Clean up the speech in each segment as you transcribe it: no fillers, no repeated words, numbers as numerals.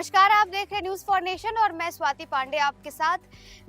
नमस्कार, आप देख रहे हैं न्यूज फॉर नेशन और मैं स्वाति पांडे आपके साथ।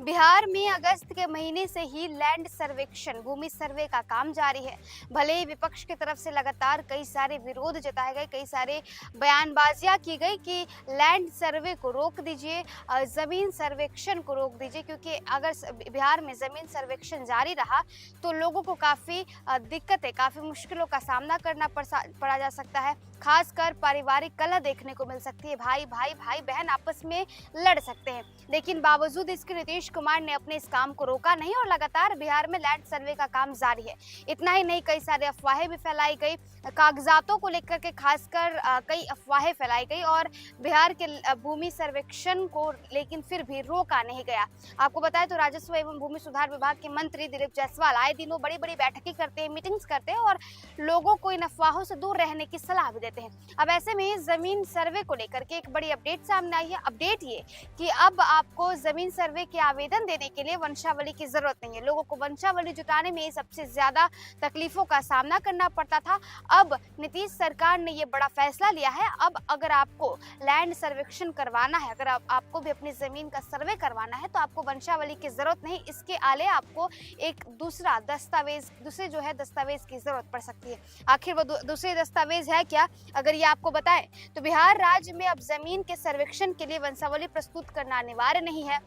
बिहार में अगस्त के महीने से ही लैंड सर्वेक्षण भूमि सर्वे का काम जारी है। भले ही विपक्ष की तरफ से लगातार कई सारे विरोध जताए गए, कई सारे बयानबाजियां की गई कि लैंड सर्वे को रोक दीजिए, जमीन सर्वेक्षण को रोक दीजिए, क्योंकि अगर बिहार में जमीन सर्वेक्षण जारी रहा तो लोगों को काफी दिक्कतें, काफी मुश्किलों का सामना करना पड़ा जा सकता है। खासकर पारिवारिक कलह देखने को मिल सकती है, भाई बहन आपस में लड़ सकते हैं। लेकिन बावजूद इसके नीतीश कुमार ने अपने इस काम को रोका नहीं और लगातार बिहार में लैंड सर्वे का काम जारी है। इतना ही नहीं, कई सारे अफवाहें भी फैलाई गई, कागजातों को लेकर के खासकर कई अफवाहें फैलाई गई और बिहार के भूमि सर्वेक्षण को लेकिन फिर भी रोका नहीं गया। आपको बताएं तो राजस्व एवं भूमि सुधार विभाग के मंत्री दिलीप जायसवाल आए दिनों बड़ी बड़ी बैठकें करते हैं, मीटिंग्स करते हैं और लोगों को इन अफवाहों से दूर रहने की सलाह भी देते हैं। अब ऐसे में जमीन सर्वे को लेकर के एक बड़ी अपडेट सामने आई है। अपडेट ये कि अब आपको जमीन सर्वे के आवेदन देने के लिए वंशावली की जरूरत नहीं है। लोगों को वंशावली जुटाने में सबसे ज्यादा तकलीफों का सामना करना पड़ता था। अब नीतीश सरकार ने ये बड़ा फैसला लिया है। अब अगर आपको लैंड सर्वेक्षण करवाना है, अगर आपको भी अपनी जमीन का सर्वे करवाना है तो आपको वंशावली की जरूरत नहीं, इसके आले आपको एक दूसरे दस्तावेज की जरूरत पड़ सकती है। आखिर वो दूसरे दस्तावेज है क्या, अगर ये आपको बताएं तो बिहार राज्य में अब जमीन के सर्वेक्षण के लिए वंशावली प्रस्तुत करना अनिवार्य नहीं है।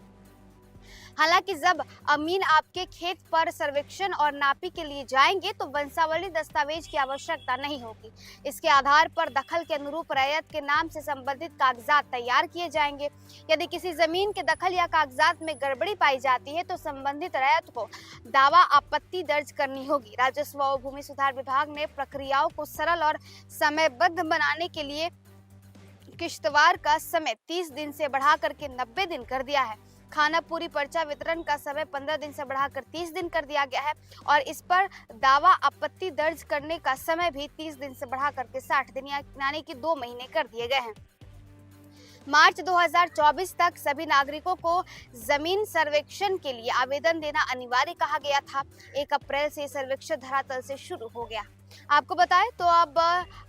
हालांकि जब अमीन आपके खेत पर सर्वेक्षण और नापी के लिए जाएंगे तो वंशावली दस्तावेज की आवश्यकता नहीं होगी। इसके आधार पर दखल के अनुरूप रैयत के नाम से संबंधित कागजात तैयार किए जाएंगे। यदि किसी जमीन के दखल या कागजात में गड़बड़ी पाई जाती है तो संबंधित रैयत को दावा आपत्ति दर्ज करनी होगी। राजस्व और भूमि सुधार विभाग ने प्रक्रियाओं को सरल और समयबद्ध बनाने के लिए किश्तवार का समय 30 दिन से बढ़ा करके 90 दिन कर दिया है। खानापुरी पर्चा वितरण का समय 15 दिन से बढ़ाकर 30 दिन कर दिया गया है और इस पर दावा आपत्ति दर्ज करने का समय भी 30 दिन से बढ़ा करके 60 दिन यानी कि 2 महीने कर दिए गए हैं। मार्च 2024 तक सभी नागरिकों को जमीन सर्वेक्षण के लिए आवेदन देना अनिवार्य कहा गया था। 1 अप्रैल से सर्वेक्षण धरातल से शुरू हो गया। आपको बताएं तो अब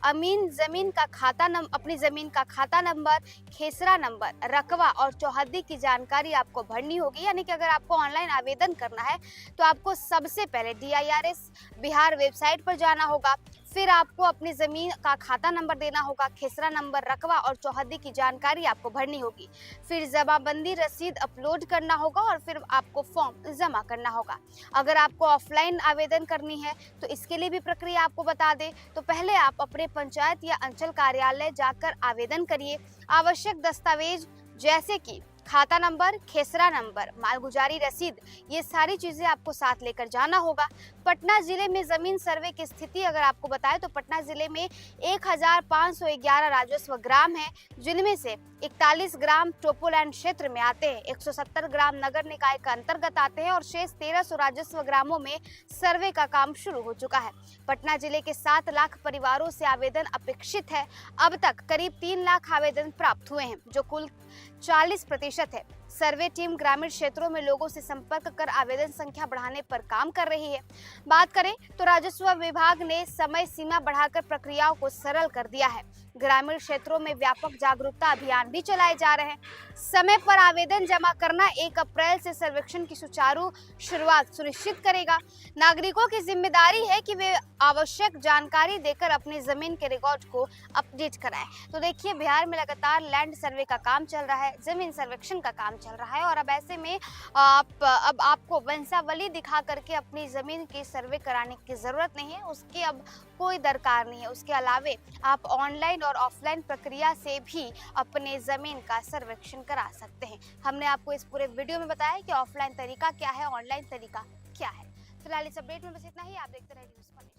अमीन अपनी जमीन का खाता नंबर, खेसरा नंबर, रकबा और चौहद्दी की जानकारी आपको भरनी होगी। यानी कि अगर आपको ऑनलाइन आवेदन करना है तो आपको सबसे पहले DIRS बिहार वेबसाइट पर जाना होगा, फिर आपको अपनी जमीन का खाता नंबर देना होगा, खेसरा नंबर, रकबा और चौहद्दी की जानकारी आपको भरनी होगी, फिर जमाबंदी रसीद अपलोड करना होगा और फिर आपको फॉर्म जमा करना होगा। अगर आपको ऑफलाइन आवेदन करनी है तो इसके लिए भी प्रक्रिया आपको बता दें तो पहले आप अपने पंचायत या अंचल कार्यालय जाकर आवेदन करिए। आवश्यक दस्तावेज जैसे कि खाता नंबर, खेसरा नंबर, मालगुजारी रसीद, ये सारी चीजें आपको साथ लेकर जाना होगा। पटना जिले में जमीन सर्वे की स्थिति अगर आपको बताएं तो पटना जिले में 1511 राजस्व ग्राम है, जिनमें से 41 ग्राम टोपोलैंड क्षेत्र में आते हैं, 170 ग्राम नगर निकाय का अंतर्गत आते हैं और शेष 1300 राजस्व ग्रामों में सर्वे का काम शुरू हो चुका है। पटना जिले के 7 लाख परिवारों से आवेदन अपेक्षित है। अब तक करीब 3 लाख आवेदन प्राप्त हुए हैं, जो कुल 40% है। सर्वे टीम ग्रामीण क्षेत्रों में लोगों से संपर्क कर आवेदन संख्या बढ़ाने पर काम कर रही है। बात करें तो राजस्व विभाग ने समय सीमा बढ़ाकर प्रक्रियाओं को सरल कर दिया है। ग्रामीण क्षेत्रों में व्यापक जागरूकता अभियान भी चलाए जा रहे हैं। समय पर आवेदन जमा करना 1 अप्रैल से सर्वेक्षण की सुचारू शुरुआत सुनिश्चित करेगा। नागरिकों की जिम्मेदारी है कि वे आवश्यक जानकारी देकर अपनी जमीन के रिकॉर्ड को अपडेट कराएं। तो देखिए, बिहार में लगातार लैंड सर्वे का काम चल रहा है, जमीन सर्वेक्षण का काम चल रहा है और अब ऐसे में अब आपको वंशावली दिखा करके अपनी जमीन की सर्वे कराने की जरूरत नहीं है, उसकी अब कोई दरकार नहीं है। उसके अलावे आप ऑनलाइन और ऑफलाइन प्रक्रिया से भी अपने जमीन का सर्वेक्षण करा सकते हैं। हमने आपको इस पूरे वीडियो में बताया कि ऑफलाइन तरीका क्या है, ऑनलाइन तरीका क्या है। फिलहाल इस अपडेट में बस इतना ही। आप देखते रहिए न्यूज़ फॉर नेशन।